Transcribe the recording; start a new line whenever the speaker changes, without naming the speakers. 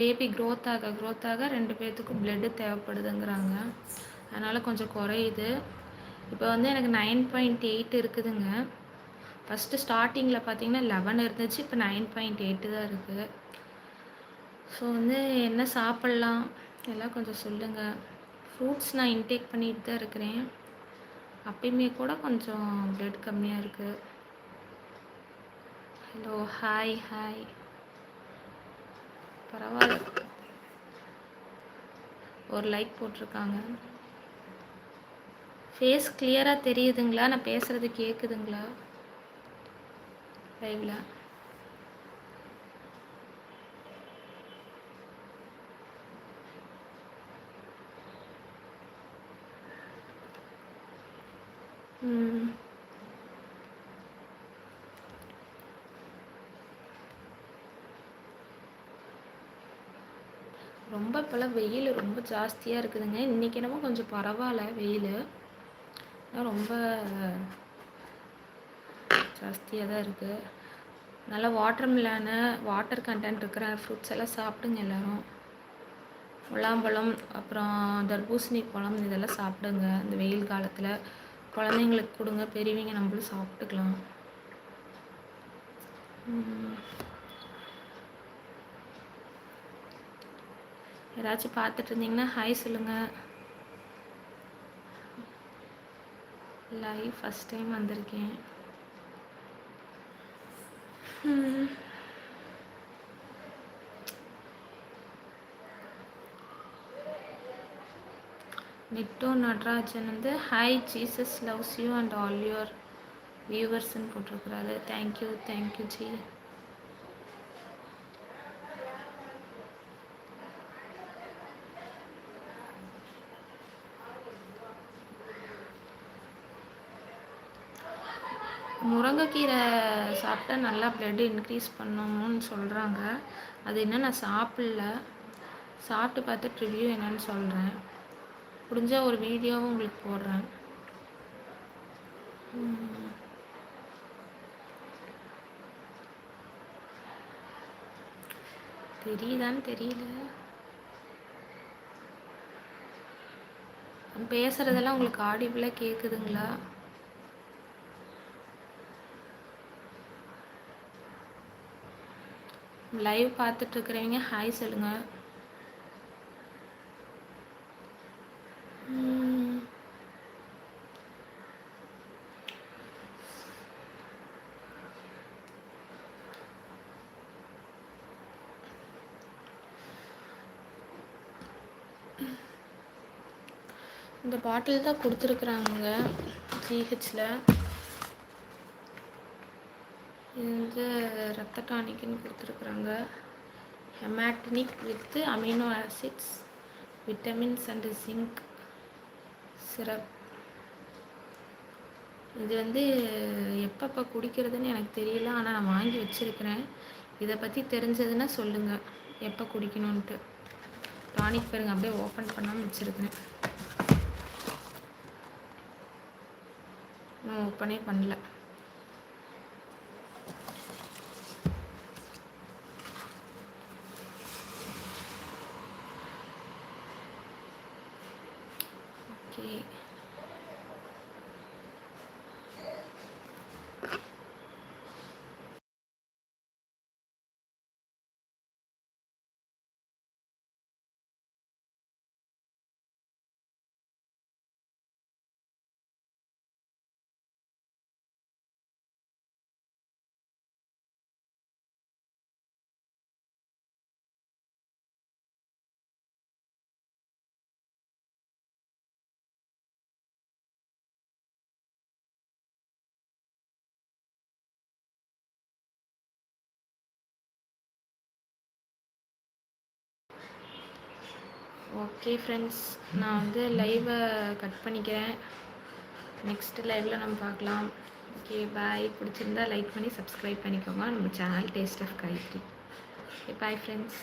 Baby growth ஆக growth ஆக 2 பேத்துக்கும் பிளட்டு தேவைப்படுதுங்கிறாங்க. அதனால் கொஞ்சம் குறையுது. இப்போ வந்து எனக்கு 9.8 இருக்குதுங்க. ஃபஸ்ட்டு ஸ்டார்ட்டிங்கில் பார்த்தீங்கன்னா 11 இருந்துச்சு. இப்போ 9.8 தான் இருக்குது. ஸோ வந்து என்ன சாப்பிட்லாம் எல்லாம் கொஞ்சம் சொல்லுங்கள். ஃப்ரூட்ஸ் நான் இன்டேக் பண்ணிட்டு தான் இருக்கிறேன். அப்பயுமே கூட கொஞ்சம் பிளட் கம்மியாக இருக்குது. Hello, hi hi. பரவாயில்ல, ஒரு லைக் போட்டிருக்காங்க. ஃபேஸ் கிளியராக தெரியுதுங்களா? நான் பேசுகிறது கேட்குதுங்களா லைவில்? ரொம்ப இப்போல்லாம் வெயில் ரொம்ப ஜாஸ்தியாக இருக்குதுங்க. இன்றைக்கி என்னமோ கொஞ்சம் பரவாயில்ல வெயில், ஆனால் ரொம்ப ஜாஸ்தியாக தான் இருக்குது. நல்லா வாட்டர் மிலானு, வாட்டர் கண்டென்ட் இருக்கிற ஃப்ரூட்ஸ் எல்லாம் சாப்பிடுங்க எல்லோரும். முலாம்பழம், அப்புறம் தர்பூசணி பழம் இதெல்லாம் சாப்பிடுங்க இந்த வெயில் காலத்தில். குழந்தைங்களுக்கு கொடுங்க, பெரியவங்க நம்மளும் சாப்பிட்டுக்கலாம். யாராச்சும் பார்த்துட்டு இருந்தீங்கன்னா ஹாய் சொல்லுங்கள். லைவ் ஃபஸ்ட் டைம் வந்திருக்கேன். நிட்டோ நடராஜன் வந்து hi Jesus loves you and all your வியூவர்ஸ்ன்னு போட்டிருக்கிறாரு. Thank you thank you ji. முருங்கைக்கீரை சாப்பிட்டா நல்லா பிளட் இன்க்ரீஸ் பண்ணணும்னு சொல்கிறாங்க. அது இன்னும் நான் சாப்பிடல. சாப்பிட்டு பார்த்துட்டு ரிவ்யூ என்னன்னு சொல்கிறேன். முடிஞ்சால் ஒரு வீடியோவும் உங்களுக்கு போடுறேன். தெரியுதான்னு தெரியல. பேசுகிறதெல்லாம் உங்களுக்கு ஆடிபிளாக கேட்குதுங்களா? லைவ் பார்த்துட்ருக்குறவங்க ஹாய் சொல்லுங்கள். இந்த பாட்டில் தான் கொடுத்துருக்குறாங்க ஜிஹெச்சில். இது ரத்த டானிக்னு கொடுத்துருக்குறாங்க. Haematinic with amino acids, vitamins and zinc syrup. இது வந்து எப்பப்போ குடிக்கிறதுன்னு எனக்கு தெரியல, ஆனால் நான் வாங்கி வச்சுருக்கிறேன். இதை பற்றி தெரிஞ்சதுன்னா சொல்லுங்கள் எப்போ குடிக்கணுன்ட்டு. டானிக் பாருங்க அப்படியே ஓப்பன் பண்ணாமல் வச்சுருக்கிறேன். நான் ஓப்பனே பண்ணல. ஓகே, ஓகே ஃப்ரெண்ட்ஸ், நான் வந்து லைவை கட் பண்ணிக்கிறேன். நெக்ஸ்ட் லைவில் நம்ம பார்க்கலாம். Okay bye. பிடிச்சிருந்தா லைக் பண்ணி சப்ஸ்கிரைப் பண்ணிக்கோங்க நம்ம channel taste of Gayathri. Okay bye friends.